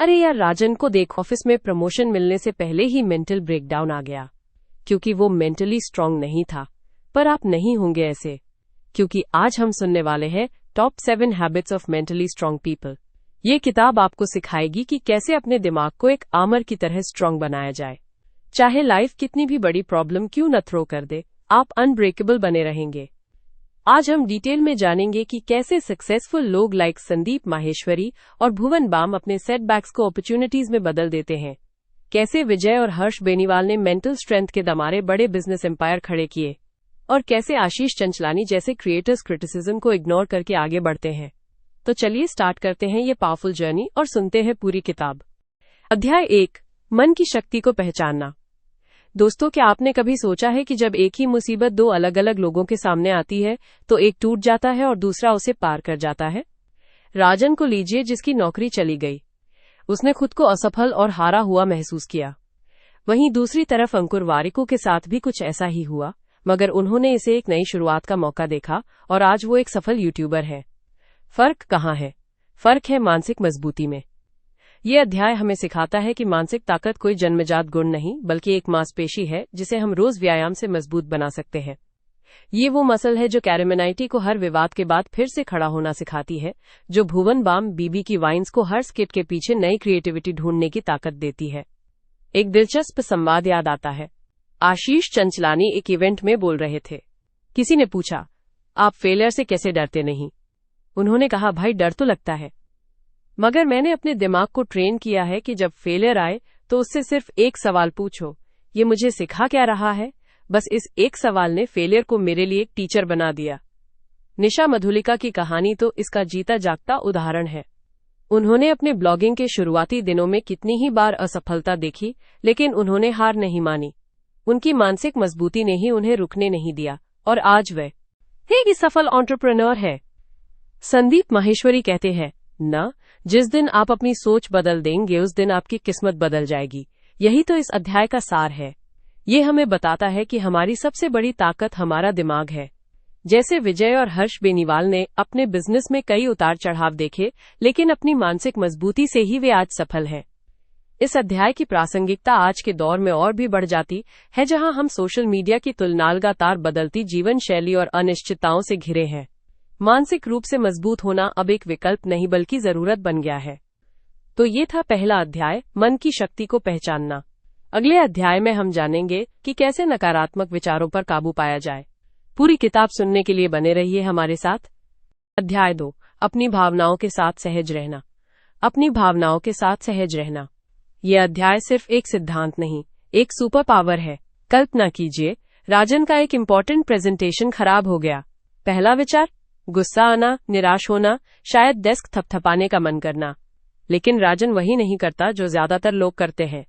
अरे यार, राजन को देख, ऑफिस में प्रमोशन मिलने से पहले ही मेंटल ब्रेकडाउन आ गया, क्योंकि वो मेंटली स्ट्रांग नहीं था। पर आप नहीं होंगे ऐसे, क्योंकि आज हम सुनने वाले हैं top 7 habits of mentally strong people. ये किताब आपको सिखाएगी कि कैसे अपने दिमाग को एक आर्मर की तरह स्ट्रांग बनाया जाए। चाहे लाइफ कितनी भी बड़ी प्रॉब्लम क्यों न थ्रो कर दे, आप अनब्रेकेबल बने रहेंगे। आज हम डिटेल में जानेंगे कि कैसे सक्सेसफुल लोग लाइक संदीप माहेश्वरी और भुवन बाम अपने सेटबैक्स को अपॉर्चुनिटीज में बदल देते हैं। कैसे विजय और हर्ष बेनीवाल ने मेंटल स्ट्रेंथ के दमारे बड़े बिजनेस एम्पायर खड़े किए, और कैसे आशीष चंचलानी जैसे क्रिएटर्स क्रिटिसिज्म को इग्नोर करके आगे बढ़ते हैं। तो चलिए स्टार्ट करते हैं ये पावरफुल जर्नी और सुनते हैं पूरी किताब। अध्याय 1, मन की शक्ति को पहचानना। दोस्तों, क्या आपने कभी सोचा है कि जब एक ही मुसीबत दो अलग अलग लोगों के सामने आती है तो एक टूट जाता है और दूसरा उसे पार कर जाता है? राजन को लीजिए, जिसकी नौकरी चली गई। उसने खुद को असफल और हारा हुआ महसूस किया। वहीं दूसरी तरफ अंकुर वारिको के साथ भी कुछ ऐसा ही हुआ, मगर उन्होंने इसे एक नई शुरुआत का मौका देखा और आज वो एक सफल यूट्यूबर है। फर्क कहाँ है? फर्क है मानसिक मजबूती में। ये अध्याय हमें सिखाता है कि मानसिक ताकत कोई जन्मजात गुण नहीं, बल्कि एक मांसपेशी है जिसे हम रोज व्यायाम से मजबूत बना सकते हैं। ये वो मसल है जो कैरेमेनाइटी को हर विवाद के बाद फिर से खड़ा होना सिखाती है, जो भुवन बाम बीबी की वाइन्स को हर स्किट के पीछे नई क्रिएटिविटी ढूंढने की ताकत देती है। एक दिलचस्प संवाद याद आता है। आशीष चंचलानी एक इवेंट में बोल रहे थे। किसी ने पूछा, आप फेलियर से कैसे डरते नहीं? उन्होंने कहा, भाई डर तो लगता है, मगर मैंने अपने दिमाग को ट्रेन किया है कि जब फेलियर आए तो उससे सिर्फ एक सवाल पूछो, ये मुझे सिखा क्या रहा है? बस इस एक सवाल ने फेलियर को मेरे लिए एक टीचर बना दिया। निशा मधुलिका की कहानी तो इसका जीता जागता उदाहरण है। उन्होंने अपने ब्लॉगिंग के शुरुआती दिनों में कितनी ही बार असफलता देखी, लेकिन उन्होंने हार नहीं मानी। उनकी मानसिक मजबूती ने ही उन्हें रुकने नहीं दिया, और आज वे एक सफल एंटरप्रेन्योर है। संदीप माहेश्वरी कहते हैं, न जिस दिन आप अपनी सोच बदल देंगे उस दिन आपकी किस्मत बदल जाएगी। यही तो इस अध्याय का सार है। ये हमें बताता है कि हमारी सबसे बड़ी ताकत हमारा दिमाग है। जैसे विजय और हर्ष बेनीवाल ने अपने बिजनेस में कई उतार चढ़ाव देखे, लेकिन अपनी मानसिक मजबूती से ही वे आज सफल हैं। इस अध्याय की प्रासंगिकता आज के दौर में और भी बढ़ जाती है, जहां हम सोशल मीडिया की तुलना लगातार बदलती जीवन शैली और अनिश्चितताओं से घिरे हैं। मानसिक रूप से मजबूत होना अब एक विकल्प नहीं बल्कि जरूरत बन गया है। तो ये था पहला अध्याय, मन की शक्ति को पहचानना। अगले अध्याय में हम जानेंगे कि कैसे नकारात्मक विचारों पर काबू पाया जाए। पूरी किताब सुनने के लिए बने रहिए हमारे साथ। अध्याय 2, अपनी भावनाओं के साथ सहज रहना। अपनी भावनाओं के साथ सहज रहना। यह अध्याय सिर्फ एक सिद्धांत नहीं, एक सुपर पावर है। कल्पना कीजिए, राजन का एक इम्पोर्टेंट प्रेजेंटेशन खराब हो गया। पहला विचार, गुस्सा आना, निराश होना, शायद डेस्क थपथपाने का मन करना। लेकिन राजन वही नहीं करता जो ज्यादातर लोग करते हैं।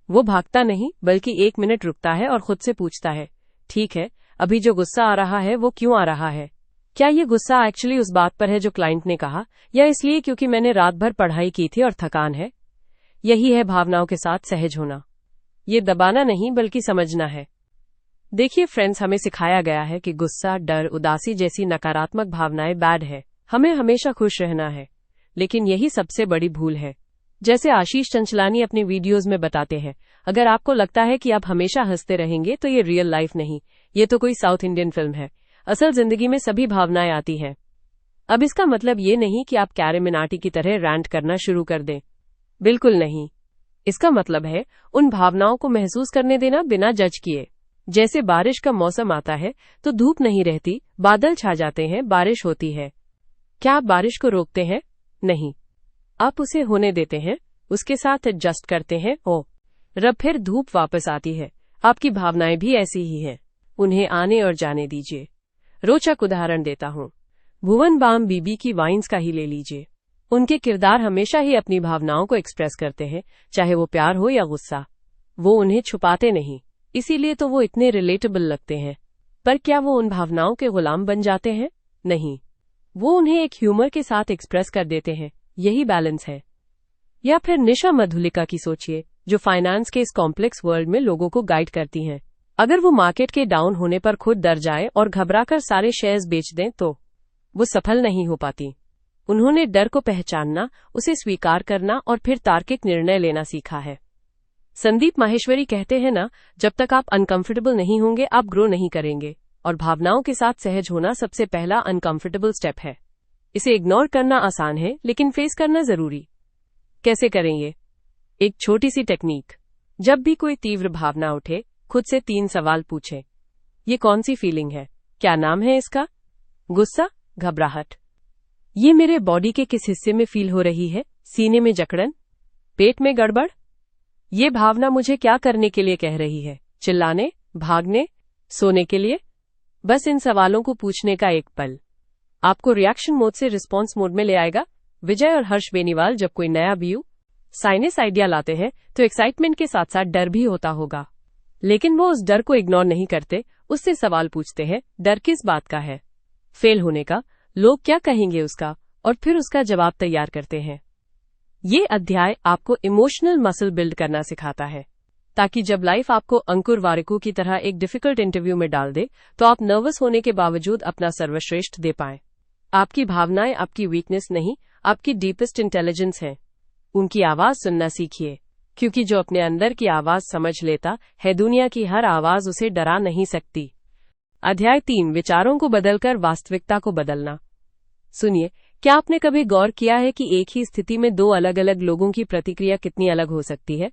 वो भागता नहीं, बल्कि 1 मिनट रुकता है और खुद से पूछता है, ठीक है, अभी जो गुस्सा आ रहा है वो क्यों आ रहा है? क्या ये गुस्सा एक्चुअली उस बात पर है जो क्लाइंट ने कहा, या इसलिए क्योंकि मैंने रात भर पढ़ाई की थी और थकान है? यही है भावनाओं के साथ सहज होना। ये दबाना नहीं बल्कि समझना है। देखिए फ्रेंड्स, हमें सिखाया गया है कि गुस्सा, डर, उदासी जैसी नकारात्मक भावनाएं बैड है। हमें हमेशा खुश रहना है, लेकिन यही सबसे बड़ी भूल है। जैसे आशीष चंचलानी अपनी वीडियोस में बताते हैं, अगर आपको लगता है कि आप हमेशा हंसते रहेंगे तो ये रियल लाइफ नहीं, ये तो कोई साउथ इंडियन फिल्म है। असल जिंदगी में सभी भावनाएं आती हैं। अब इसका मतलब ये नहीं कि आप कैरेमिनाटी की तरह रैंट करना शुरू कर दें, बिल्कुल नहीं। इसका मतलब है उन भावनाओं को महसूस करने देना बिना जज किए। जैसे बारिश का मौसम आता है तो धूप नहीं रहती, बादल छा जाते हैं, बारिश होती है। क्या आप बारिश को रोकते हैं? नहीं, आप उसे होने देते हैं, उसके साथ एडजस्ट करते हैं। रब फिर धूप वापस आती है। आपकी भावनाएं भी ऐसी ही हैं, उन्हें आने और जाने दीजिए। रोचक उदाहरण देता हूं, भुवन बाम बीबी की वाइन्स का ही ले लीजिए। उनके किरदार हमेशा ही अपनी भावनाओं को एक्सप्रेस करते हैं, चाहे वो प्यार हो या गुस्सा। वो उन्हें छुपाते नहीं, इसीलिए तो वो इतने रिलेटेबल लगते हैं। पर क्या वो उन भावनाओं के गुलाम बन जाते हैं? नहीं, वो उन्हें एक ह्यूमर के साथ एक्सप्रेस कर देते हैं। यही बैलेंस है। या फिर निशा मधुलिका की सोचिए, जो फाइनेंस के इस कॉम्प्लेक्स वर्ल्ड में लोगों को गाइड करती हैं। अगर वो मार्केट के डाउन होने पर खुद डर जाए और घबराकर सारे शेयर्स बेच दें तो वो सफल नहीं हो पाती। उन्होंने डर को पहचानना, उसे स्वीकार करना और फिर तार्किक निर्णय लेना सीखा है। संदीप माहेश्वरी कहते हैं ना, जब तक आप अनकंफर्टेबल नहीं होंगे आप ग्रो नहीं करेंगे, और भावनाओं के साथ सहज होना सबसे पहला अनकंफर्टेबल स्टेप है। इसे इग्नोर करना आसान है, लेकिन फेस करना जरूरी। कैसे करेंगे? एक छोटी सी टेक्निक। जब भी कोई तीव्र भावना उठे, खुद से 3 सवाल पूछें। ये कौन सी फीलिंग है? क्या नाम है इसका? गुस्सा, घबराहट? ये मेरे बॉडी के किस हिस्से में फील हो रही है? सीने में जकड़न, पेट में गड़बड़? ये भावना मुझे क्या करने के लिए कह रही है? चिल्लाने, भागने, सोने के लिए? बस इन सवालों को पूछने का एक पल आपको रिएक्शन मोड से रिस्पॉन्स मोड में ले आएगा। विजय और हर्ष बेनीवाल जब कोई नया व्यू, साइनेस आइडिया लाते हैं तो एक्साइटमेंट के साथ साथ डर भी होता होगा, लेकिन वो उस डर को इग्नोर नहीं करते, उससे सवाल पूछते हैं, डर किस बात का है? फेल होने का, लोग क्या कहेंगे उसका, और फिर उसका जवाब तैयार करते हैं। ये अध्याय आपको इमोशनल मसल बिल्ड करना सिखाता है, ताकि जब लाइफ आपको अंकुर वारिकू की तरह एक डिफिकल्ट इंटरव्यू में डाल दे तो आप नर्वस होने के बावजूद अपना सर्वश्रेष्ठ दे पाएं। आपकी भावनाएं आपकी वीकनेस नहीं, आपकी डीपेस्ट इंटेलिजेंस है। उनकी आवाज सुनना सीखिए, क्योंकि जो अपने अंदर की आवाज समझ लेता है, दुनिया की हर आवाज उसे डरा नहीं सकती। अध्याय 3, विचारों को बदलकर वास्तविकता को बदलना। सुनिए, क्या आपने कभी गौर किया है कि एक ही स्थिति में 2 अलग अलग लोगों की प्रतिक्रिया कितनी अलग हो सकती है?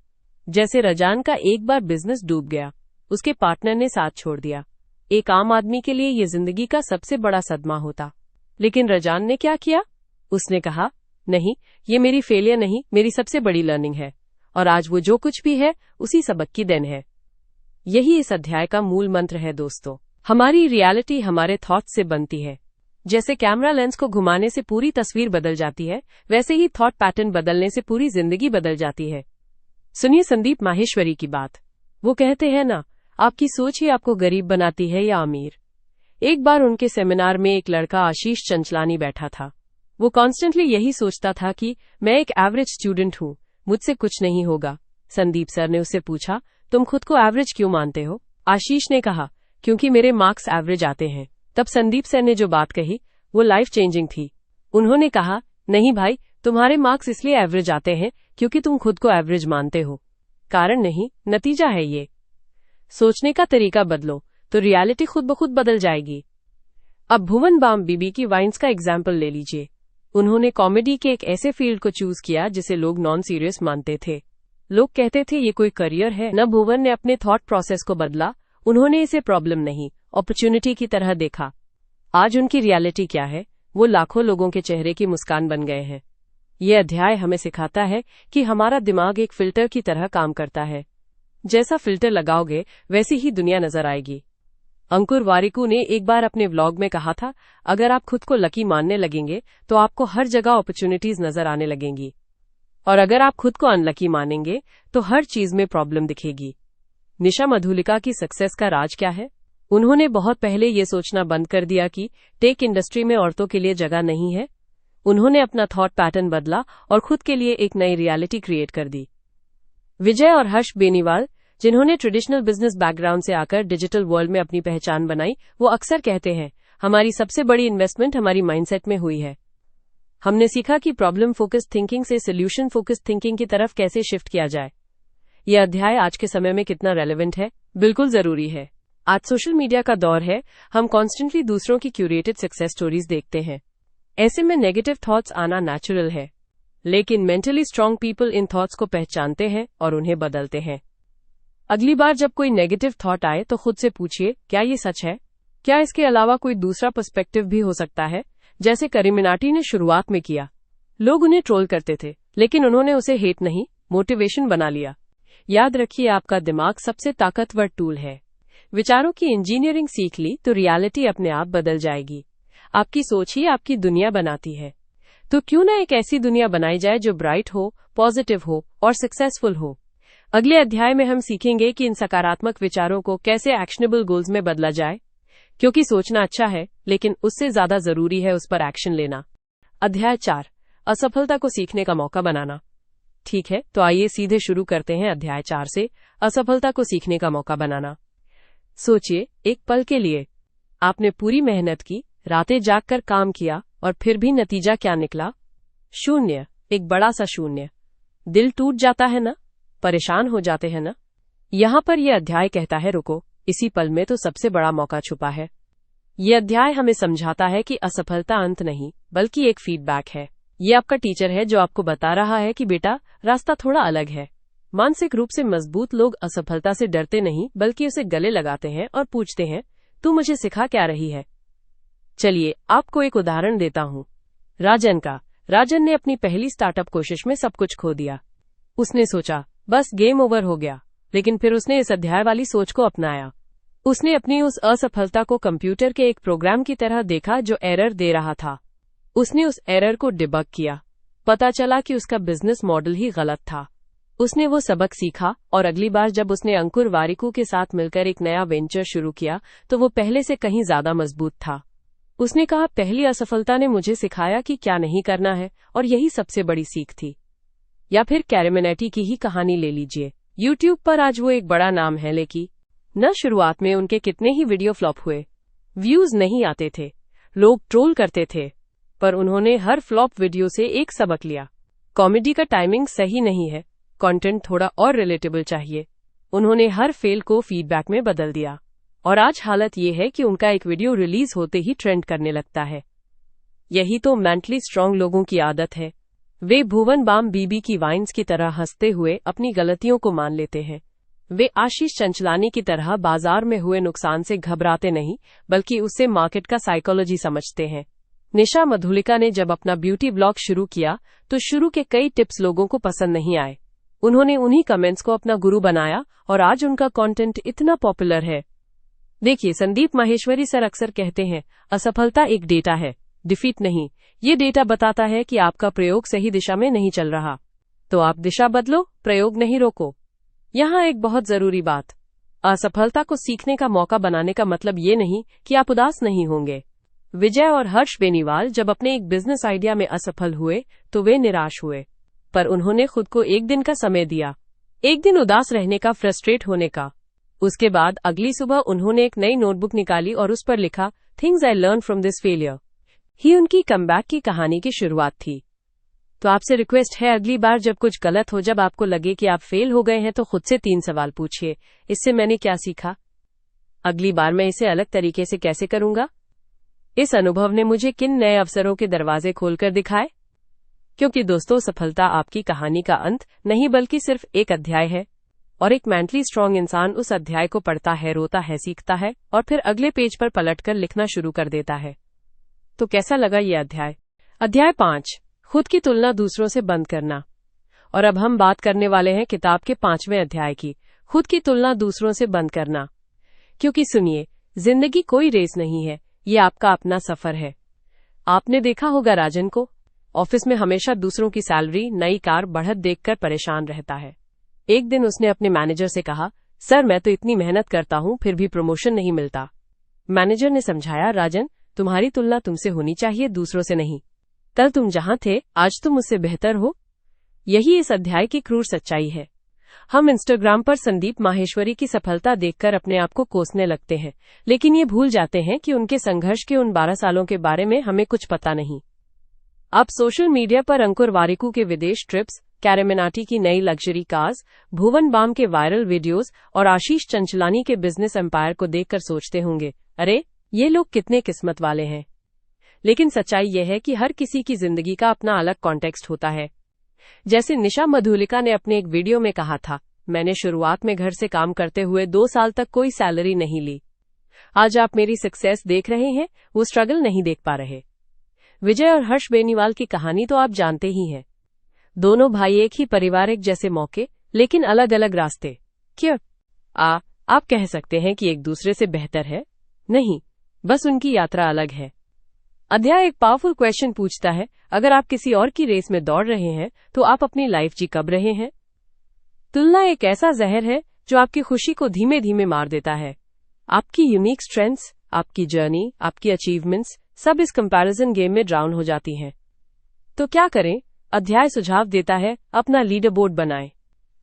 जैसे रजान का एक बार बिजनेस डूब गया, उसके पार्टनर ने साथ छोड़ दिया। एक आम आदमी के लिए यह जिंदगी का सबसे बड़ा सदमा होता, लेकिन रजान ने क्या किया? उसने कहा, नहीं, ये मेरी फेलियर नहीं, मेरी सबसे बड़ी लर्निंग है, और आज वो जो कुछ भी है उसी सबक की देन है। यही इस अध्याय का मूल मंत्र है दोस्तों। हमारी रियलिटी हमारे थॉट्स से बनती है। जैसे कैमरा लेंस को घुमाने से पूरी तस्वीर बदल जाती है, वैसे ही थॉट पैटर्न बदलने से पूरी जिंदगी बदल जाती है। सुनिए संदीप माहेश्वरी की बात। वो कहते हैं ना, आपकी सोच ही आपको गरीब बनाती है या अमीर। एक बार उनके सेमिनार में एक लड़का आशीष चंचलानी बैठा था। वो कॉन्स्टेंटली यही सोचता था कि मैं एक एवरेज स्टूडेंट हूँ, मुझसे कुछ नहीं होगा। संदीप सर ने उससे पूछा, तुम खुद को एवरेज क्यों मानते हो? आशीष ने कहा, क्योंकि मेरे मार्क्स एवरेज आते हैं। तब संदीप सर ने जो बात कही वो लाइफ चेंजिंग थी। उन्होंने कहा, नहीं भाई, तुम्हारे मार्क्स इसलिए एवरेज आते हैं क्योंकि तुम खुद को एवरेज मानते हो। कारण नहीं, नतीजा है ये। सोचने का तरीका बदलो तो रियलिटी खुद ब खुद बदल जाएगी। अब भुवन बाम बीबी की वाइन्स का एग्जाम्पल ले लीजिए। उन्होंने कॉमेडी के एक ऐसे फील्ड को चूज किया जिसे लोग नॉन सीरियस मानते थे। लोग कहते थे ये कोई करियर है न। भुवन ने अपने थॉट प्रोसेस को बदला। उन्होंने इसे प्रॉब्लम नहीं, अपॉर्चुनिटी की तरह देखा। आज उनकी रियलिटी क्या है? वो लाखों लोगों के चेहरे की मुस्कान बन गए हैं। ये अध्याय हमें सिखाता है कि हमारा दिमाग एक फिल्टर की तरह काम करता है। जैसा फिल्टर लगाओगे वैसी ही दुनिया नजर आएगी। अंकुर वारिकू ने एक बार अपने व्लॉग में कहा था, अगर आप खुद को लकी मानने लगेंगे तो आपको हर जगह अपॉर्चुनिटीज नजर आने लगेंगी, और अगर आप खुद को अनलकी मानेंगे तो हर चीज में प्रॉब्लम दिखेगी। निशा मधुलिका की सक्सेस का राज क्या है? उन्होंने बहुत पहले ये सोचना बंद कर दिया कि टेक इंडस्ट्री में औरतों के लिए जगह नहीं है। उन्होंने अपना थॉट पैटर्न बदला और खुद के लिए एक नई रियलिटी क्रिएट कर दी। विजय और हर्ष बेनीवाल, जिन्होंने ट्रेडिशनल बिजनेस बैकग्राउंड से आकर डिजिटल वर्ल्ड में अपनी पहचान बनाई, वो अक्सर कहते हैं, हमारी सबसे बड़ी इन्वेस्टमेंट हमारी माइंडसेट में हुई है। हमने सीखा कि प्रॉब्लम फोकस्ड थिंकिंग से सोल्यूशन फोकस्ड थिंकिंग की तरफ कैसे शिफ्ट किया जाए। यह अध्याय आज के समय में कितना रेलेवेंट है? बिल्कुल जरूरी है। आज सोशल मीडिया का दौर है। हम कॉन्स्टेंटली दूसरों की क्यूरेटेड सक्सेस स्टोरीज देखते हैं। ऐसे में नेगेटिव थॉट्स आना नेचुरल है, लेकिन mentally strong people in thoughts को पहचानते हैं और उन्हें बदलते हैं। अगली बार जब कोई नेगेटिव थॉट आए तो खुद से पूछिए, क्या ये सच है? क्या इसके अलावा कोई दूसरा पर्सपेक्टिव भी हो सकता है? जैसे करीमिनाटी ने शुरुआत में किया। लोग उन्हें ट्रोल करते थे, लेकिन उन्होंने उसे हेट नहीं, मोटिवेशन बना लिया। याद रखिए, आपका दिमाग सबसे ताकतवर टूल है। विचारों की इंजीनियरिंग सीख ली तो रियलिटी अपने आप बदल जाएगी। आपकी सोच ही आपकी दुनिया बनाती है। तो क्यों ना एक ऐसी दुनिया बनाई जाए जो ब्राइट हो, पॉजिटिव हो और सक्सेसफुल हो। अगले अध्याय में हम सीखेंगे कि इन सकारात्मक विचारों को कैसे एक्शनेबल गोल्स में बदला जाए, क्योंकि सोचना अच्छा है, लेकिन उससे ज्यादा जरूरी है उस पर एक्शन लेना। अध्याय 4, असफलता को सीखने का मौका बनाना। ठीक है, तो आइए सीधे शुरू करते हैं अध्याय 4 से, असफलता को सीखने का मौका बनाना। सोचिए, एक पल के लिए आपने पूरी मेहनत की, रातें जागकर काम किया और फिर भी नतीजा क्या निकला? शून्य, एक बड़ा सा शून्य। दिल टूट जाता है ना, परेशान हो जाते हैं ना। यहाँ पर यह अध्याय कहता है रुको, इसी पल में तो सबसे बड़ा मौका छुपा है। यह अध्याय हमें समझाता है कि असफलता अंत नहीं बल्कि एक फीडबैक है। ये आपका टीचर है जो आपको बता रहा है कि बेटा रास्ता थोड़ा अलग है। मानसिक रूप से मजबूत लोग असफलता से डरते नहीं बल्कि उसे गले लगाते हैं और पूछते हैं तू मुझे सिखा क्या रही है। चलिए आपको एक उदाहरण देता हूँ, राजन का। राजन ने अपनी पहली स्टार्टअप कोशिश में सब कुछ खो दिया। उसने सोचा बस गेम ओवर हो गया, लेकिन फिर उसने इस अध्याय वाली सोच को अपनाया। उसने अपनी उस असफलता को कंप्यूटर के एक प्रोग्राम की तरह देखा जो एरर दे रहा था। उसने उस एरर को डिबग किया। पता चला कि उसका बिजनेस मॉडल ही गलत था। उसने वो सबक सीखा और अगली बार जब उसने अंकुर वारिकू के साथ मिलकर एक नया वेंचर शुरू किया तो वो पहले से कहीं ज्यादा मजबूत था। उसने कहा पहली असफलता ने मुझे सिखाया कि क्या नहीं करना है और यही सबसे बड़ी सीख थी। या फिर कैरेमिनेटी की ही कहानी ले लीजिए। यूट्यूब पर आज वो एक बड़ा नाम है, लेकिन न शुरुआत में उनके कितने ही वीडियो फ्लॉप हुए। व्यूज नहीं आते थे, लोग ट्रोल करते थे, पर उन्होंने हर फ्लॉप वीडियो से एक सबक लिया। कॉमेडी का टाइमिंग सही नहीं है, कंटेंट थोड़ा और रिलेटेबल चाहिए। उन्होंने हर फेल को फीडबैक में बदल दिया और आज हालत ये है कि उनका एक वीडियो रिलीज होते ही ट्रेंड करने लगता है। यही तो मेंटली स्ट्रांग लोगों की आदत है। वे भुवन बाम बीबी की वाइन्स की तरह हंसते हुए अपनी गलतियों को मान लेते हैं। वे आशीष चंचलानी की तरह बाजार में हुए नुकसान से घबराते नहीं बल्कि उससे मार्केट का साइकोलॉजी समझते हैं। निशा मधुलिका ने जब अपना ब्यूटी ब्लॉग शुरू किया तो शुरू के कई टिप्स लोगों को पसंद नहीं आए। उन्होंने उन्हीं कमेंट्स को अपना गुरु बनाया और आज उनका कंटेंट इतना पॉपुलर है। देखिए, संदीप माहेश्वरी सर अक्सर कहते हैं असफलता एक डेटा है, डिफीट नहीं। ये डेटा बताता है कि आपका प्रयोग सही दिशा में नहीं चल रहा, तो आप दिशा बदलो, प्रयोग नहीं रोको। यहाँ एक बहुत जरूरी बात, असफलता को सीखने का मौका बनाने का मतलब ये नहीं कि आप उदास नहीं होंगे। विजय और हर्ष बेनीवाल जब अपने एक बिजनेस आइडिया में असफल हुए तो वे निराश हुए, पर उन्होंने खुद को एक दिन का समय दिया, एक दिन उदास रहने का, फ्रस्ट्रेट होने का। उसके बाद अगली सुबह उन्होंने एक नई नोटबुक निकाली और उस पर लिखा things I learn from this failure. ही उनकी कमबैक की कहानी की शुरुआत थी। तो आपसे रिक्वेस्ट है, अगली बार जब कुछ गलत हो, जब आपको लगे कि आप फेल हो गए हैं, तो खुद से 3 सवाल पूछिए, इससे मैंने क्या सीखा? अगली बार मैं इसे अलग तरीके से कैसे करूंगा? इस अनुभव ने मुझे किन नए अवसरों के दरवाजे खोलकर दिखाए? क्योंकि दोस्तों, सफलता आपकी कहानी का अंत नहीं बल्कि सिर्फ एक अध्याय है, और एक मेंटली स्ट्रांग इंसान उस अध्याय को पढ़ता है, रोता है, सीखता है और फिर अगले पेज पर पलटकर लिखना शुरू कर देता है। तो कैसा लगा ये अध्याय? अध्याय 5, खुद की तुलना दूसरों से बंद करना। और अब हम बात करने वाले हैं किताब के 5वें अध्याय की, खुद की तुलना दूसरों से बंद करना। क्योंकि सुनिए, जिंदगी कोई रेस नहीं है, ये आपका अपना सफर है। आपने देखा होगा राजन को, ऑफिस में हमेशा दूसरों की सैलरी, नई कार, बढ़त देखकर परेशान रहता है। एक दिन उसने अपने मैनेजर से कहा, सर मैं तो इतनी मेहनत करता हूं फिर भी प्रमोशन नहीं मिलता। मैनेजर ने समझाया, राजन तुम्हारी तुलना तुमसे होनी चाहिए, दूसरों से नहीं। कल तुम जहां थे आज तुम उससे बेहतर हो। यही इस अध्याय की क्रूर सच्चाई है। हम इंस्टाग्राम पर संदीप माहेश्वरी की सफलता देखकर अपने आप को कोसने लगते हैं, लेकिन ये भूल जाते हैं कि उनके संघर्ष के उन 12 सालों के बारे में हमें कुछ पता नहीं। आप सोशल मीडिया पर अंकुर वारिकू के विदेश ट्रिप्स, कैरेमिनाटी की नई लग्जरी कार्स, भुवन बाम के वायरल वीडियोस और आशीष चंचलानी के बिजनेस एम्पायर को देखकर सोचते होंगे, अरे ये लोग कितने किस्मत वाले हैं। लेकिन सच्चाई यह है कि हर किसी की जिंदगी का अपना अलग कॉन्टेक्स्ट होता है। जैसे निशा मधुलिका ने अपने एक वीडियो में कहा था, मैंने शुरुआत में घर से काम करते हुए 2 साल तक कोई सैलरी नहीं ली। आज आप मेरी सक्सेस देख रहे हैं, वो स्ट्रगल नहीं देख पा रहे। विजय और हर्ष बेनीवाल की कहानी तो आप जानते ही हैं। दोनों भाई, एक ही परिवार, एक जैसे मौके, लेकिन अलग अलग रास्ते। क्यों? आप कह सकते हैं कि एक दूसरे से बेहतर है? नहीं, बस उनकी यात्रा अलग है। अध्याय एक पावरफुल क्वेश्चन पूछता है, अगर आप किसी और की रेस में दौड़ रहे हैं तो आप अपनी लाइफ जी कब रहे हैं? तुलना एक ऐसा जहर है जो आपकी खुशी को धीमे धीमे मार देता है। आपकी यूनिक स्ट्रेंथ्स, आपकी जर्नी, आपकी अचीवमेंट्स सब इस कंपैरिजन गेम में ड्राउन हो जाती हैं। तो क्या करें? अध्याय सुझाव देता है, अपना लीडर बोर्ड बनाएं,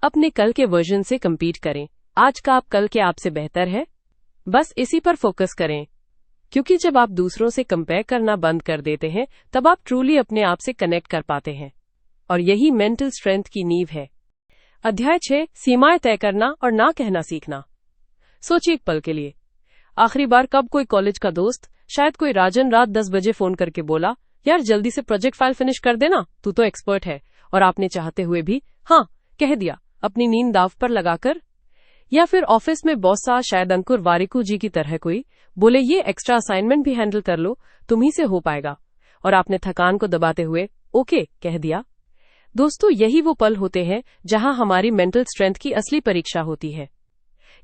अपने कल के वर्जन से compete करें। आज का आप कल के आप से बेहतर है, बस इसी पर फोकस करें। क्योंकि जब आप दूसरों से कंपेयर करना बंद कर देते हैं तब आप ट्रूली अपने आप से कनेक्ट कर पाते हैं, और यही मेंटल स्ट्रेंथ की नींव है। अध्याय 6, सीमाएं तय करना और ना कहना सीखना। सोचिए एक पल के लिए, आखिरी बार कब कोई कॉलेज का दोस्त, शायद कोई राजन, रात 10 बजे फोन करके बोला, यार जल्दी से प्रोजेक्ट फाइल फिनिश कर देना, तू तो एक्सपर्ट है, और आपने चाहते हुए भी हाँ कह दिया, अपनी नींद दाव पर लगाकर? या फिर ऑफिस में बॉस सा, शायद अंकुर वारिकू जी की तरह कोई, बोले ये एक्स्ट्रा असाइनमेंट भी हैंडल कर लो, तुम ही से हो पाएगा, और आपने थकान को दबाते हुए ओके कह दिया। दोस्तों, यही वो पल होते हैं जहां हमारी मेंटल स्ट्रेंथ की असली परीक्षा होती है।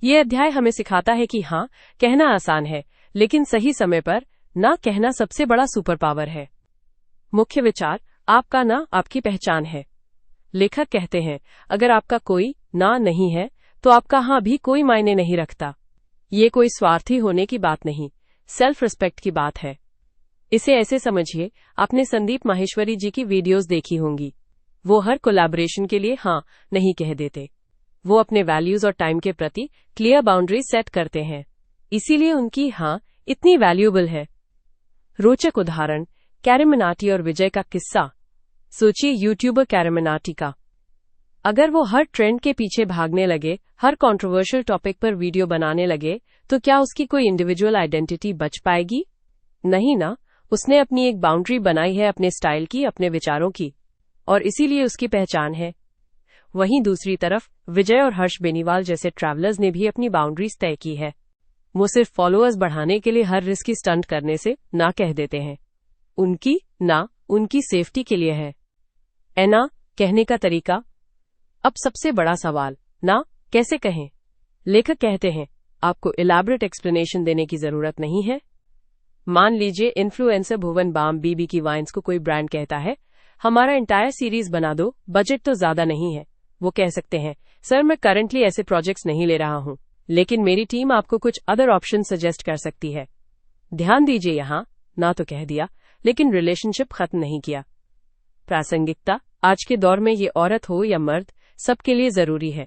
ये अध्याय हमें सिखाता है कि हाँ कहना आसान है, लेकिन सही समय पर ना कहना सबसे बड़ा सुपर पावर है। मुख्य विचार, आपका ना आपकी पहचान है। लेखक कहते हैं, अगर आपका कोई ना नहीं है तो आपका हाँ भी कोई मायने नहीं रखता। ये कोई स्वार्थी होने की बात नहीं, सेल्फ रिस्पेक्ट की बात है। इसे ऐसे समझिए, आपने संदीप माहेश्वरी जी की वीडियोस देखी होंगी। वो हर कोलैबोरेशन के लिए हाँ नहीं कह देते। वो अपने वैल्यूज और टाइम के प्रति क्लियर बाउंड्री सेट करते हैं, इसीलिए उनकी हाँ इतनी वैल्यूएबल है। रोचक उदाहरण, कैरम मिनाटी और विजय का किस्सा। सोचिए यूट्यूबर कैरम मिनाटी का। अगर वो हर ट्रेंड के पीछे भागने लगे, हर कंट्रोवर्शियल टॉपिक पर वीडियो बनाने लगे, तो क्या उसकी कोई इंडिविजुअल आइडेंटिटी बच पाएगी? नहीं ना। उसने अपनी एक बाउंड्री बनाई है, अपने स्टाइल की, अपने विचारों की, और इसीलिए उसकी पहचान है। वहीं दूसरी तरफ विजय और हर्ष बेनीवाल जैसे ट्रैवलर्स ने भी अपनी बाउंड्रीज तय की है। वो सिर्फ फॉलोअर्स बढ़ाने के लिए हर रिस्की स्टंट करने से ना कह देते हैं। उनकी ना उनकी सेफ्टी के लिए है। ना कहने का तरीका। अब सबसे बड़ा सवाल, ना कैसे कहें? लेखक कहते हैं, आपको इलैबोरेट एक्सप्लेनेशन देने की जरूरत नहीं है। मान लीजिए इन्फ्लुएंसर भुवन बाम बीबी की वाइन्स को कोई ब्रांड कहता है, हमारा एंटायर सीरीज बना दो, बजट तो ज्यादा नहीं है। वो कह सकते हैं, सर मैं करंटली ऐसे प्रोजेक्ट्स नहीं ले रहा हूं, लेकिन मेरी टीम आपको कुछ अदर ऑप्शन सजेस्ट कर सकती है। ध्यान दीजिए, यहां ना तो कह दिया, लेकिन रिलेशनशिप खत्म नहीं किया। प्रासंगिकता, आज के दौर में ये औरत हो या मर्द, सबके लिए जरूरी है।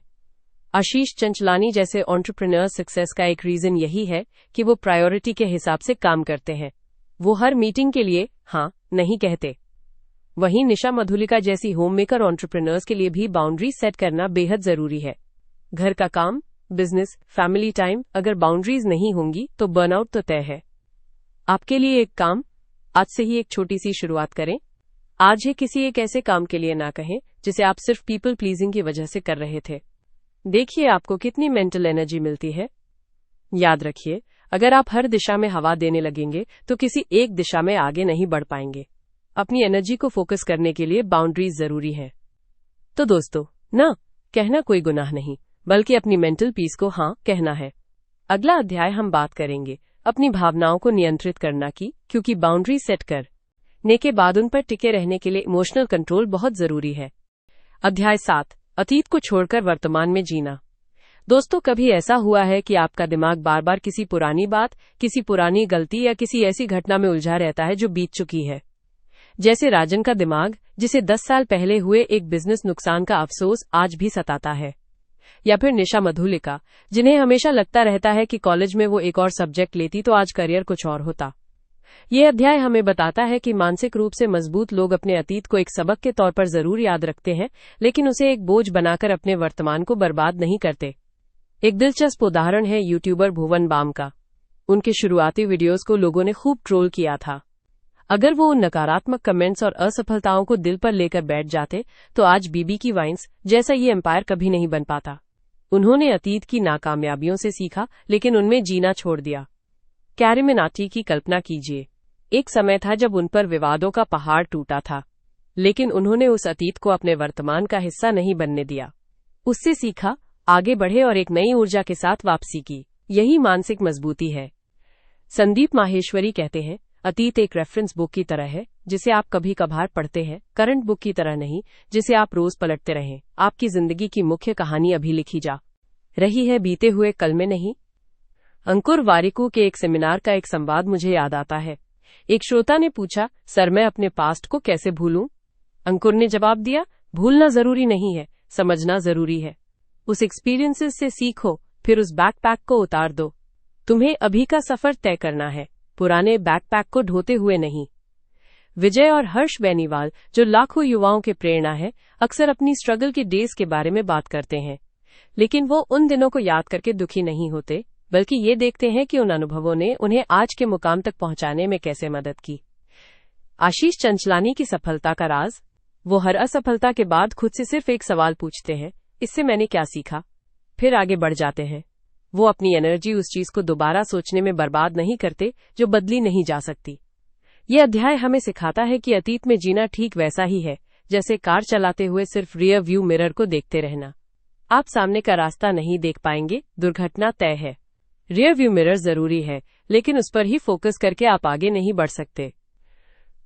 आशीष चंचलानी जैसे एंटरप्रेन्योर सक्सेस का एक रीजन यही है कि वो प्रायोरिटी के हिसाब से काम करते हैं। वो हर मीटिंग के लिए हाँ नहीं कहते। वहीं निशा मधुलिका जैसी होममेकर एंटरप्रेन्योर्स के लिए भी बाउंड्री सेट करना बेहद जरूरी है। घर का काम, बिजनेस, फैमिली टाइम, अगर बाउंड्रीज नहीं होंगी तो बर्नआउट तो तय है। आपके लिए एक काम, आज से ही एक छोटी सी शुरुआत करें। आज ही किसी एक ऐसे काम के लिए ना कहें जिसे आप सिर्फ पीपल प्लीजिंग की वजह से कर रहे थे। देखिए आपको कितनी मेंटल एनर्जी मिलती है। याद रखिए, अगर आप हर दिशा में हवा देने लगेंगे तो किसी एक दिशा में आगे नहीं बढ़ पाएंगे। अपनी एनर्जी को फोकस करने के लिए बाउंड्रीज जरूरी है। तो दोस्तों, ना कहना कोई गुनाह नहीं, बल्कि अपनी मेंटल पीस को हाँ कहना है। अगला अध्याय हम बात करेंगे अपनी भावनाओं को नियंत्रित करना की, क्योंकि बाउंड्री सेट करने के बाद उन पर टिके रहने के लिए इमोशनल कंट्रोल बहुत जरूरी है। अध्याय 7, अतीत को छोड़कर वर्तमान में जीना। दोस्तों, कभी ऐसा हुआ है कि आपका दिमाग बार बार किसी पुरानी बात, किसी पुरानी गलती या किसी ऐसी घटना में उलझा रहता है जो बीत चुकी है? जैसे राजन का दिमाग, जिसे 10 साल पहले हुए एक बिजनेस नुकसान का अफसोस आज भी सताता है। या फिर निशा मधुलिका, जिन्हें हमेशा लगता रहता है कि कॉलेज में वो एक और सब्जेक्ट लेती तो आज करियर कुछ और होता। ये अध्याय हमें बताता है कि मानसिक रूप से मजबूत लोग अपने अतीत को एक सबक के तौर पर जरूर याद रखते हैं, लेकिन उसे एक बोझ बनाकर अपने वर्तमान को बर्बाद नहीं करते। एक दिलचस्प उदाहरण है यूट्यूबर भुवन बाम का। उनके शुरुआती वीडियोस को लोगों ने खूब ट्रोल किया था। अगर वो उन नकारात्मक कमेंट्स और असफलताओं को दिल पर लेकर बैठ जाते तो आज बीबी की वाइन्स जैसा ये एम्पायर कभी नहीं बन पाता। उन्होंने अतीत की नाकामयाबियों से सीखा, लेकिन उनमें जीना छोड़ दिया। कैरम मिनाटी की कल्पना कीजिए, एक समय था जब उन पर विवादों का पहाड़ टूटा था, लेकिन उन्होंने उस अतीत को अपने वर्तमान का हिस्सा नहीं बनने दिया। उससे सीखा, आगे बढ़े और एक नई ऊर्जा के साथ वापसी की। यही मानसिक मजबूती है। संदीप माहेश्वरी कहते हैं, अतीत एक रेफरेंस बुक की तरह है जिसे आप कभी कभार पढ़ते हैं, करंट बुक की तरह नहीं जिसे आप रोज पलटते रहें। आपकी जिंदगी की मुख्य कहानी अभी लिखी जा रही है, बीते हुए कल में नहीं। अंकुर वारिकू के एक सेमिनार का एक संवाद मुझे याद आता है। एक श्रोता ने पूछा, सर मैं अपने पास्ट को कैसे भूलूं? अंकुर ने जवाब दिया, भूलना जरूरी नहीं है, समझना जरूरी है। उस एक्सपीरियंसेस से सीखो, फिर उस बैकपैक को उतार दो। तुम्हें अभी का सफर तय करना है, पुराने बैकपैक को ढोते हुए नहीं। विजय और हर्ष बेनीवाल, जो लाखों युवाओं के प्रेरणा है, अक्सर अपनी स्ट्रगल के डेज के बारे में बात करते हैं, लेकिन वो उन दिनों को याद करके दुखी नहीं होते, बल्कि ये देखते हैं कि उन अनुभवों ने उन्हें आज के मुकाम तक पहुंचाने में कैसे मदद की। आशीष चंचलानी की सफलता का राज। वो हर असफलता के बाद खुद से सिर्फ एक सवाल पूछते हैं, इससे मैंने क्या सीखा, फिर आगे बढ़ जाते हैं। वो अपनी एनर्जी उस चीज को दोबारा सोचने में बर्बाद नहीं करते जो बदली नहीं जा सकती। ये अध्याय हमें सिखाता है कि अतीत में जीना ठीक वैसा ही है जैसे कार चलाते हुए सिर्फ रियर व्यू मिरर को देखते रहना। आप सामने का रास्ता नहीं देख पाएंगे, दुर्घटना तय है। रियर व्यू मिरर जरूरी है, लेकिन उस पर ही फोकस करके आप आगे नहीं बढ़ सकते।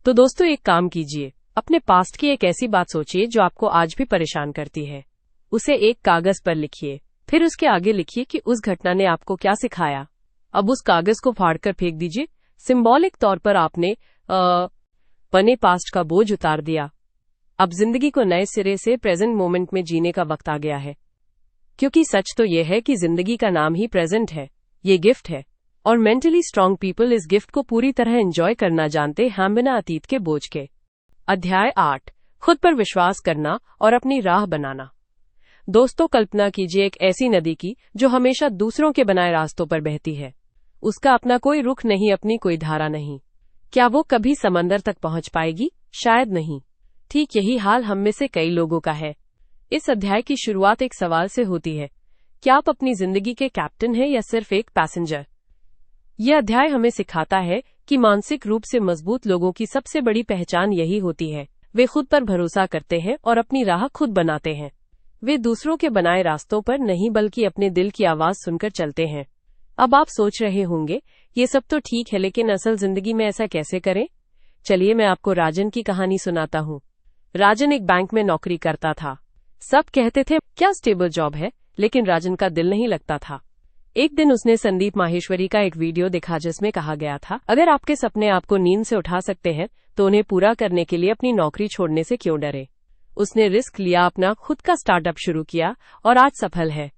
तो दोस्तों, एक काम कीजिए, अपने पास्ट की एक ऐसी बात सोचिए जो आपको आज भी परेशान करती है। उसे एक कागज पर लिखिए, फिर उसके आगे लिखिए कि उस घटना ने आपको क्या सिखाया। अब उस कागज को फाड़कर फेंक दीजिए। सिंबॉलिक तौर पर आपने पने पास्ट का बोझ उतार दिया। अब जिंदगी को नए सिरे से प्रेजेंट मोमेंट में जीने का वक्त आ गया है, क्योंकि सच तो यह है कि जिंदगी का नाम ही प्रेजेंट है। ये गिफ्ट है, और मेंटली स्ट्रांग पीपल इस गिफ्ट को पूरी तरह एंजॉय करना जानते हैं, बिना अतीत के बोझ के। अध्याय 8, खुद पर विश्वास करना और अपनी राह बनाना। दोस्तों, कल्पना कीजिए एक ऐसी नदी की जो हमेशा दूसरों के बनाए रास्तों पर बहती है। उसका अपना कोई रुख नहीं, अपनी कोई धारा नहीं। क्या वो कभी समंदर तक पहुंच पाएगी? शायद नहीं। ठीक यही हाल हम में से कई लोगों का है। इस अध्याय की शुरुआत एक सवाल से होती है, क्या आप अपनी जिंदगी के कैप्टन हैं या सिर्फ एक पैसेंजर? यह अध्याय हमें सिखाता है कि मानसिक रूप से मजबूत लोगों की सबसे बड़ी पहचान यही होती है, वे खुद पर भरोसा करते हैं और अपनी राह खुद बनाते हैं। वे दूसरों के बनाए रास्तों पर नहीं, बल्कि अपने दिल की आवाज सुनकर चलते हैं। अब आप सोच रहे होंगे, ये सब तो ठीक है, लेकिन असल जिंदगी में ऐसा कैसे करें? चलिए मैं आपको राजन की कहानी सुनाता हूँ। राजन एक बैंक में नौकरी करता था। सब कहते थे क्या स्टेबल जॉब है, लेकिन राजन का दिल नहीं लगता था। एक दिन उसने संदीप माहेश्वरी का एक वीडियो देखा जिसमें कहा गया था, अगर आपके सपने आपको नींद से उठा सकते हैं तो उन्हें पूरा करने के लिए अपनी नौकरी छोड़ने से क्यों डरे। उसने रिस्क लिया, अपना खुद का स्टार्टअप शुरू किया और आज सफल है।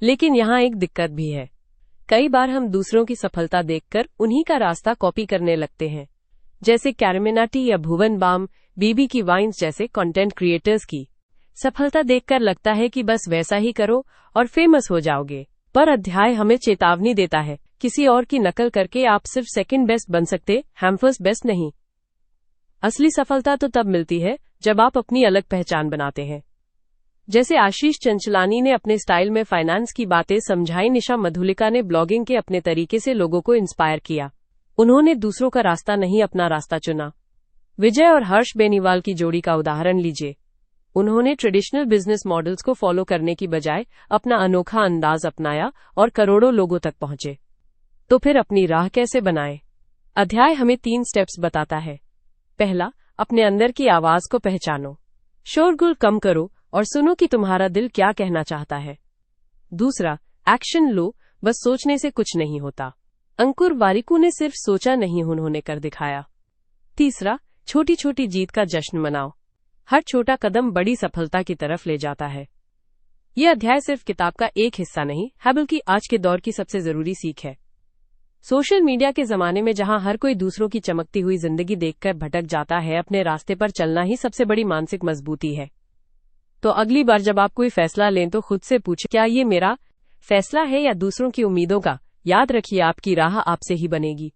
लेकिन यहाँ एक दिक्कत भी है। कई बार हम दूसरों की सफलता देखकर उन्हीं का रास्ता कॉपी करने लगते हैं, जैसे कैरमिनाटी या भुवन बाम, बीबी की वाइन्स जैसे कंटेंट क्रिएटर्स की सफलता देखकर लगता है कि बस वैसा ही करो और फेमस हो जाओगे। पर अध्याय हमें चेतावनी देता है, किसी और की नकल करके आप सिर्फ सेकंड बेस्ट बन सकते, फर्स्ट बेस्ट नहीं। असली सफलता तो तब मिलती है जब आप अपनी अलग पहचान बनाते हैं। जैसे आशीष चंचलानी ने अपने स्टाइल में फाइनेंस की बातें समझाई, निशा मधुलिका ने ब्लॉगिंग के अपने तरीके से लोगों को इंस्पायर किया। उन्होंने दूसरों का रास्ता नहीं, अपना रास्ता चुना। विजय और हर्ष बेनीवाल की जोड़ी का उदाहरण लीजिए। उन्होंने ट्रेडिशनल बिजनेस मॉडल्स को फॉलो करने की बजाय अपना अनोखा अंदाज अपनाया और करोड़ों लोगों तक पहुंचे। तो फिर अपनी राह कैसे बनाएं? अध्याय हमें 3 स्टेप्स बताता है। पहला, अपने अंदर की आवाज को पहचानो। शोरगुल कम करो और सुनो कि तुम्हारा दिल क्या कहना चाहता है। दूसरा, एक्शन लो, बस सोचने से कुछ नहीं होता। अंकुर वारिकू ने सिर्फ सोचा नहीं, उन्होंने कर दिखाया। तीसरा, छोटी छोटी जीत का जश्न मनाओ। हर छोटा कदम बड़ी सफलता की तरफ ले जाता है। यह अध्याय सिर्फ किताब का एक हिस्सा नहीं है, बल्कि आज के दौर की सबसे जरूरी सीख है। सोशल मीडिया के जमाने में जहां हर कोई दूसरों की चमकती हुई जिंदगी देखकर भटक जाता है, अपने रास्ते पर चलना ही सबसे बड़ी मानसिक मजबूती है। तो अगली बार जब आप कोई फैसला लें तो खुद से पूछें, क्या ये मेरा फैसला है या दूसरों की उम्मीदों का? याद रखिए, आपकी राह आपसे ही बनेगी,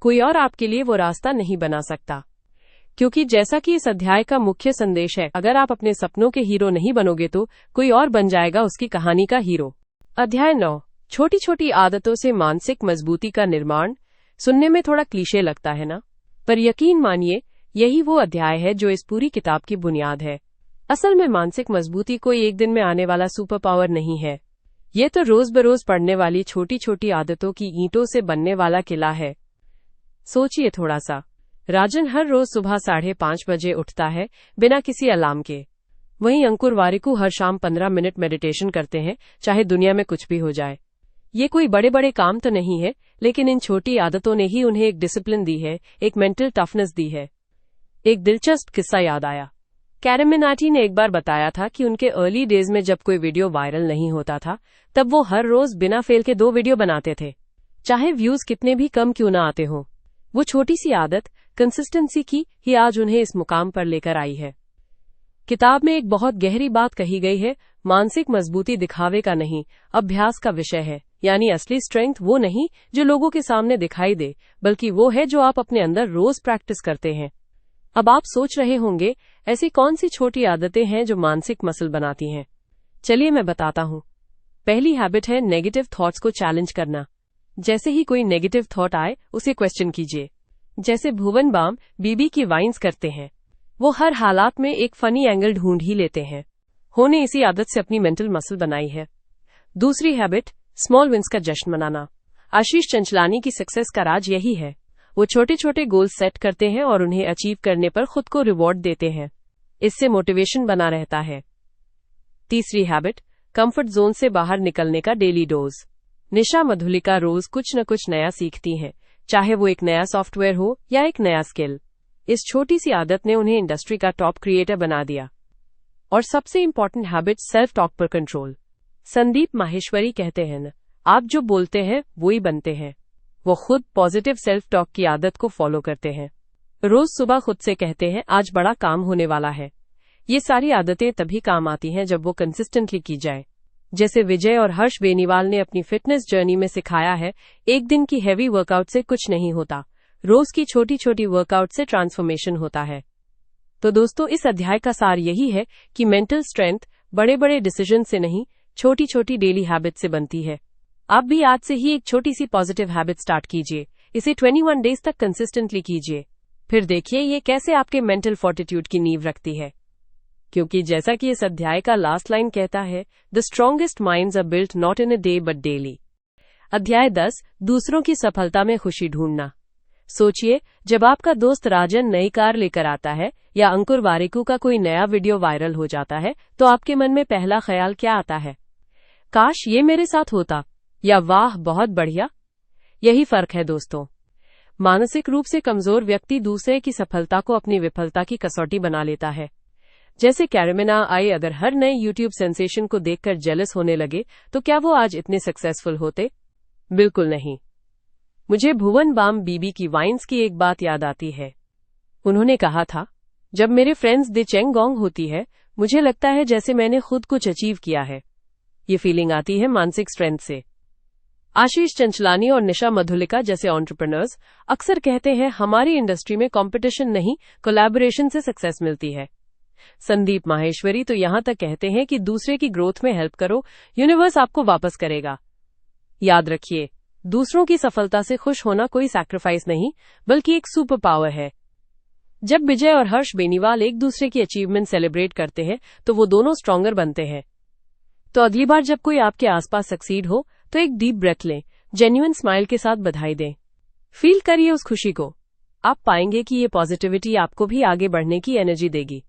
कोई और आपके लिए वो रास्ता नहीं बना सकता। क्योंकि जैसा कि इस अध्याय का मुख्य संदेश है, अगर आप अपने सपनों के हीरो नहीं बनोगे तो कोई और बन जाएगा उसकी कहानी का हीरो। अध्याय 9, छोटी छोटी आदतों से मानसिक मजबूती का निर्माण। सुनने में थोड़ा क्लीशे लगता है ना, पर यकीन मानिए यही वो अध्याय है जो इस पूरी किताब की बुनियाद है। असल में मानसिक मजबूती कोई एक दिन में आने वाला सुपर पावर नहीं है। ये तो रोज बरोज पड़ने वाली छोटी छोटी आदतों की ईंटों से बनने वाला किला है। सोचिए थोड़ा सा, राजन हर रोज सुबह 5:30 बजे उठता है बिना किसी अलार्म के। वहीं अंकुर वारिकू हर शाम 15 मिनट मेडिटेशन करते हैं, चाहे दुनिया में कुछ भी हो जाए। ये कोई बड़े बड़े काम तो नहीं है, लेकिन इन छोटी आदतों ने ही उन्हें एक डिसिप्लिन दी है, एक मेंटल टफनेस दी है। एक दिलचस्प किस्सा याद आया। कैरमिनाटी ने एक बार बताया था कि उनके अर्ली डेज में जब कोई वीडियो वायरल नहीं होता था, तब वो हर रोज बिना फेल के 2 वीडियो बनाते थे, चाहे व्यूज कितने भी कम क्यों ना आते हों। वो छोटी सी आदत कंसिस्टेंसी की ही आज उन्हें इस मुकाम पर लेकर आई है। किताब में एक बहुत गहरी बात कही गई है, मानसिक मजबूती दिखावे का नहीं, अभ्यास का विषय है। यानी असली स्ट्रेंथ वो नहीं जो लोगों के सामने दिखाई दे, बल्कि वो है जो आप अपने अंदर रोज प्रैक्टिस करते हैं। अब आप सोच रहे होंगे, ऐसी कौन सी छोटी आदतें हैं जो मानसिक मसल बनाती हैं? चलिए मैं बताता हूँ। पहली हैबिट है नेगेटिव थॉट्स को चैलेंज करना। जैसे ही कोई नेगेटिव थॉट आए, उसे क्वेश्चन कीजिए। जैसे भुवन बाम बीबी की वाइन्स करते हैं, वो हर हालात में एक फनी एंगल ढूंढ ही लेते हैं। उन्होंने इसी आदत से अपनी मेंटल मसल बनाई है। दूसरी हैबिट, स्मॉल विंस का जश्न मनाना। आशीष चंचलानी की सक्सेस का राज यही है। वो छोटे छोटे गोल सेट करते हैं और उन्हें अचीव करने पर खुद को रिवॉर्ड देते हैं। इससे मोटिवेशन बना रहता है। तीसरी हैबिट, कंफर्ट जोन से बाहर निकलने का डेली डोज। निशा मधुलिका रोज कुछ न कुछ नया सीखती हैं, चाहे वो एक नया सॉफ्टवेयर हो या एक नया स्किल। इस छोटी सी आदत ने उन्हें इंडस्ट्री का टॉप क्रिएटर बना दिया। और सबसे इंपॉर्टेंट हैबिट, सेल्फ टॉक पर कंट्रोल। संदीप माहेश्वरी कहते हैं न, आप जो बोलते हैं वो ही बनते हैं। वो खुद पॉजिटिव सेल्फ टॉक की आदत को फॉलो करते हैं। रोज सुबह खुद से कहते हैं, आज बड़ा काम होने वाला है। ये सारी आदतें तभी काम आती हैं जब वो कंसिस्टेंटली की जाए। जैसे विजय और हर्ष बेनीवाल ने अपनी फिटनेस जर्नी में सिखाया है, एक दिन की हैवी वर्कआउट से कुछ नहीं होता, रोज की छोटी छोटी वर्कआउट से ट्रांसफॉर्मेशन होता है। तो दोस्तों, इस अध्याय का सार यही है कि मेंटल स्ट्रेंथ बड़े बड़े डिसीजन से नहीं, छोटी छोटी डेली हैबिट से बनती है। आप भी आज से ही एक छोटी सी पॉजिटिव हैबिट स्टार्ट कीजिए। इसे 21 डेज तक कंसिस्टेंटली कीजिए। फिर देखिए ये कैसे आपके मेंटल फोर्टिट्यूड की नींव रखती है। क्योंकि जैसा कि इस अध्याय का लास्ट लाइन कहता है, the strongest minds are built not in a day but daily. अध्याय 10, दूसरों की सफलता में खुशी ढूंढना। सोचिए, जब आपका दोस्त राजन नई कार लेकर आता है या अंकुर वारिकू का कोई नया वीडियो वायरल हो जाता है, तो आपके मन में पहला ख्याल क्या आता है? काश ये मेरे साथ होता, या वाह बहुत बढ़िया। यही फर्क है दोस्तों। मानसिक रूप से कमजोर व्यक्ति दूसरे की सफलता को अपनी विफलता की कसौटी बना लेता है। जैसे कैरेमिना आई अगर हर नए यूट्यूब सेंसेशन को देखकर जेलस होने लगे, तो क्या वो आज इतने सक्सेसफुल होते? बिल्कुल नहीं। मुझे भुवन बाम बीबी की वाइन्स की एक बात याद आती है। उन्होंने कहा था, जब मेरे फ्रेंड्स दे चेंगोंग होती है, मुझे लगता है जैसे मैंने खुद कुछ अचीव किया है। ये फीलिंग आती है मानसिक स्ट्रेंथ से। आशीष चंचलानी और निशा मधुलिका जैसे एंटरप्रेन्योर्स अक्सर कहते हैं, हमारी इंडस्ट्री में कंपटीशन नहीं, कोलैबोरेशन से सक्सेस मिलती है। संदीप माहेश्वरी तो यहां तक कहते हैं कि दूसरे की ग्रोथ में हेल्प करो, यूनिवर्स आपको वापस करेगा। याद रखिए, दूसरों की सफलता से खुश होना कोई सैक्रिफाइस नहीं, बल्कि एक सुपर पावर है। जब विजय और हर्ष बेनीवाल एक दूसरे की अचीवमेंट सेलिब्रेट करते हैं, तो वो दोनों स्ट्रॉन्गर बनते हैं। तो अगली बार जब कोई आपके आसपास सक्सीड हो, तो एक डीप ब्रेथ लें, जेन्युइन स्माइल के साथ बधाई दें, फील करिए उस खुशी को। आप पाएंगे कि ये पॉजिटिविटी आपको भी आगे बढ़ने की एनर्जी देगी।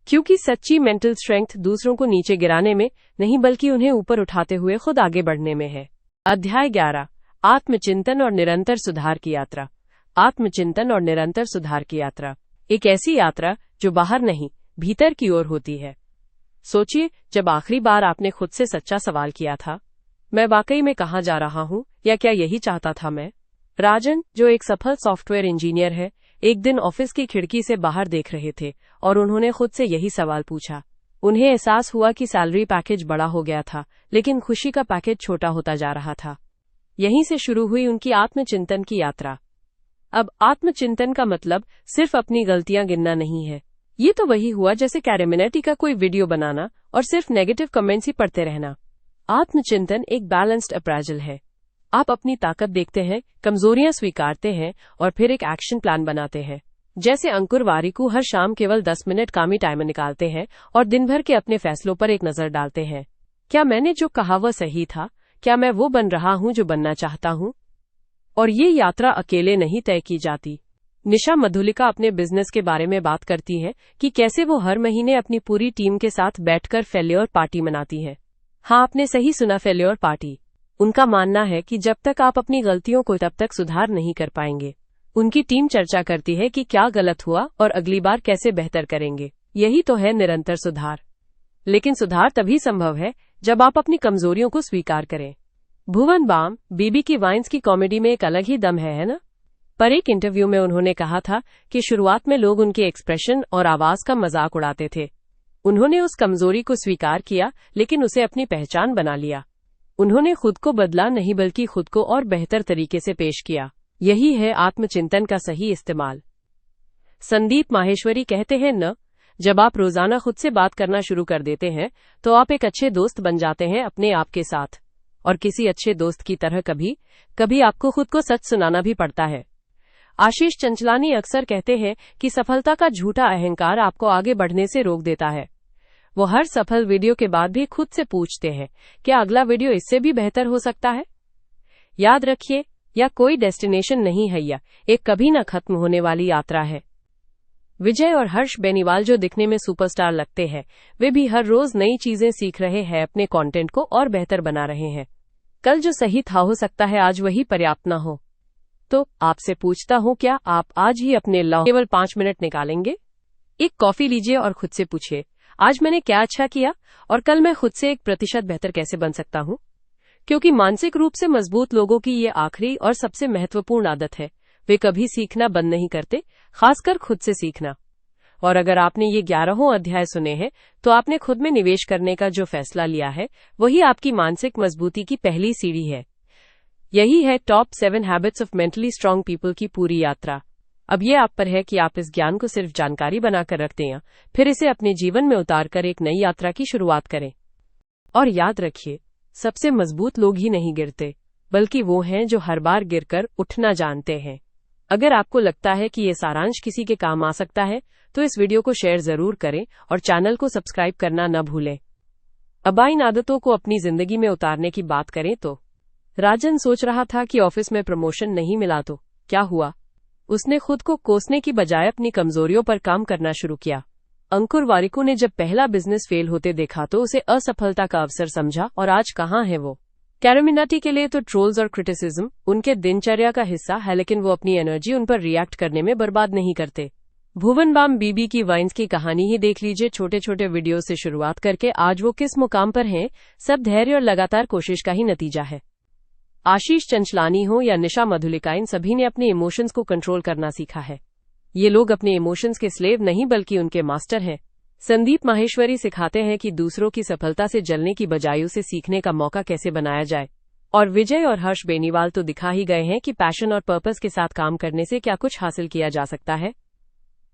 क्योंकि सच्ची मेंटल स्ट्रेंथ दूसरों को नीचे गिराने में नहीं, बल्कि उन्हें ऊपर उठाते हुए खुद आगे बढ़ने में है। अध्याय 11, आत्मचिंतन और निरंतर सुधार की यात्रा। आत्मचिंतन और निरंतर सुधार की यात्रा, एक ऐसी यात्रा जो बाहर नहीं, भीतर की ओर होती है। सोचिए, जब आखिरी बार आपने खुद से सच्चा सवाल किया था, मैं वाकई में कहां जा रहा हूं, या क्या यही चाहता था मैं? राजन, जो एक सफल सॉफ्टवेयर इंजीनियर है, एक दिन ऑफिस की खिड़की से बाहर देख रहे थे और उन्होंने खुद से यही सवाल पूछा। उन्हें एहसास हुआ कि सैलरी पैकेज बड़ा हो गया था, लेकिन खुशी का पैकेज छोटा होता जा रहा था। यहीं से शुरू हुई उनकी आत्मचिंतन की यात्रा। अब आत्मचिंतन का मतलब सिर्फ अपनी गलतियां गिनना नहीं है। ये तो वही हुआ जैसे कैरेमिनेटी का कोई वीडियो बनाना और सिर्फ नेगेटिव कमेंट्स ही पढ़ते रहना। आत्मचिंतन एक बैलेंस्ड अप्रेजल है। आप अपनी ताकत देखते हैं, कमजोरियां स्वीकारते हैं और फिर एक एक्शन प्लान बनाते हैं। जैसे अंकुर वारिकू हर शाम केवल 10 मिनट कामी टाइम निकालते हैं और दिन भर के अपने फैसलों पर एक नजर डालते हैं। क्या मैंने जो कहा वह सही था? क्या मैं वो बन रहा हूं जो बनना चाहता हूं? और ये यात्रा अकेले नहीं तय की जाती। निशा मधुलिका अपने बिजनेस के बारे में बात करती हैं कि कैसे वो हर महीने अपनी पूरी टीम के साथ बैठकर फेल्योर पार्टी मनाती हैं। हाँ, आपने सही सुना, फेल्योर पार्टी। उनका मानना है कि जब तक आप अपनी गलतियों को तब तक सुधार नहीं कर पाएंगे। उनकी टीम चर्चा करती है कि क्या गलत हुआ और अगली बार कैसे बेहतर करेंगे। यही तो है निरंतर सुधार। लेकिन सुधार तभी संभव है जब आप अपनी कमजोरियों को स्वीकार करें। भुवन बाम बीबी की वाइन्स की कॉमेडी में एक अलग ही दम है ना? पर एक इंटरव्यू में उन्होंने कहा था कि शुरुआत में लोग उनके एक्सप्रेशन और आवाज का मजाक उड़ाते थे। उन्होंने उस कमजोरी को स्वीकार किया, लेकिन उसे अपनी पहचान बना लिया। उन्होंने खुद को बदला नहीं, बल्कि खुद को और बेहतर तरीके से पेश किया। यही है आत्मचिंतन का सही इस्तेमाल। संदीप माहेश्वरी कहते हैं, जब आप रोजाना खुद से बात करना शुरू कर देते हैं तो आप एक अच्छे दोस्त बन जाते हैं अपने आप के साथ। और किसी अच्छे दोस्त की तरह कभी कभी आपको खुद को सच सुनाना भी पड़ता है। आशीष चंचलानी अक्सर कहते हैं कि सफलता का झूठा अहंकार आपको आगे बढ़ने से रोक देता है। वो हर सफल वीडियो के बाद भी खुद से पूछते हैं, क्या अगला वीडियो इससे भी बेहतर हो सकता है? याद रखिए, यह कोई डेस्टिनेशन नहीं है, यह एक कभी न खत्म होने वाली यात्रा है। विजय और हर्ष बेनीवाल जो दिखने में सुपरस्टार लगते हैं, वे भी हर रोज नई चीजें सीख रहे हैं, अपने कंटेंट को और बेहतर बना रहे हैं। कल जो सही था, हो सकता है आज वही पर्याप्त न हो। तो आपसे पूछता हूं, क्या आप आज ही अपने केवल 5 मिनट निकालेंगे? एक कॉफी लीजिए और खुद से पूछिए, आज मैंने क्या अच्छा किया और कल मैं खुद से 1% बेहतर कैसे बन सकता हूं? क्योंकि मानसिक रूप से मजबूत लोगों की ये आखिरी और सबसे महत्वपूर्ण आदत है, वे कभी सीखना बंद नहीं करते, खासकर खुद से सीखना। और अगर आपने ये 11 अध्याय सुने हैं, तो आपने खुद में निवेश करने का जो फैसला लिया है, वही आपकी मानसिक मजबूती की पहली सीढ़ी है। यही है top 7 habits of mentally strong people की पूरी यात्रा। अब ये आप पर है कि आप इस ज्ञान को सिर्फ जानकारी बनाकर रख दें या फिर इसे अपने जीवन में उतारकर एक नई यात्रा की शुरुआत करें। और याद रखिए, सबसे मजबूत लोग ही नहीं गिरते, बल्कि वो हैं जो हर बार गिरकर उठना जानते हैं। अगर आपको लगता है कि ये सारांश किसी के काम आ सकता है, तो इस वीडियो को शेयर जरूर करें और चैनल को सब्सक्राइब करना न भूलें। अब इन आदतों को अपनी जिंदगी में उतारने की बात करें तो राजन सोच रहा था कि ऑफिस में प्रमोशन नहीं मिला तो क्या हुआ। उसने खुद को कोसने की बजाय अपनी कमजोरियों पर काम करना शुरू किया। अंकुर वारिकू ने जब पहला बिजनेस फेल होते देखा तो उसे असफलता का अवसर समझा, और आज कहाँ है वो। कैरोमिनाटी के लिए तो ट्रोल्स और क्रिटिसिज्म उनके दिनचर्या का हिस्सा है, लेकिन वो अपनी एनर्जी उन पर रिएक्ट करने में बर्बाद नहीं करते। भुवन बाम बीबी की वाइन्स की कहानी ही देख लीजिए। छोटे छोटे वीडियो से शुरुआत करके आज वो किस मुकाम पर हैं, सब धैर्य और लगातार कोशिश का ही नतीजा है। आशीष चंचलानी हो या निशा मधुलिका, इन सभी ने अपने इमोशंस को कंट्रोल करना सीखा है। ये लोग अपने इमोशंस के स्लेव नहीं, बल्कि उनके मास्टर हैं। संदीप माहेश्वरी सिखाते हैं कि दूसरों की सफलता से जलने की बजाय उसे सीखने का मौका कैसे बनाया जाए। और विजय और हर्ष बेनीवाल तो दिखा ही गए हैं कि पैशन और पर्पस के साथ काम करने से क्या कुछ हासिल किया जा सकता है।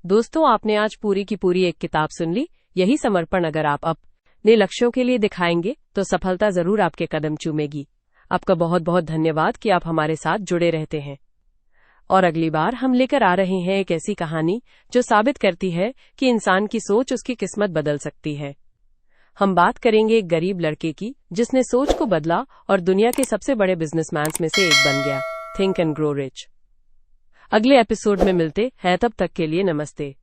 दोस्तों, आपने आज पूरी की पूरी एक किताब सुन ली। यही समर्पण अगर आप अपने लक्ष्यों के लिए दिखाएंगे तो सफलता जरूर आपके कदम चूमेगी। आपका बहुत बहुत धन्यवाद कि आप हमारे साथ जुड़े रहते हैं। और अगली बार हम लेकर आ रहे हैं एक ऐसी कहानी जो साबित करती है कि इंसान की सोच उसकी किस्मत बदल सकती है। हम बात करेंगे एक गरीब लड़के की जिसने सोच को बदला और दुनिया के सबसे बड़े बिजनेसमैन्स में से एक बन गया। Think and grow rich. अगले एपिसोड में मिलते हैं, तब तक के लिए नमस्ते।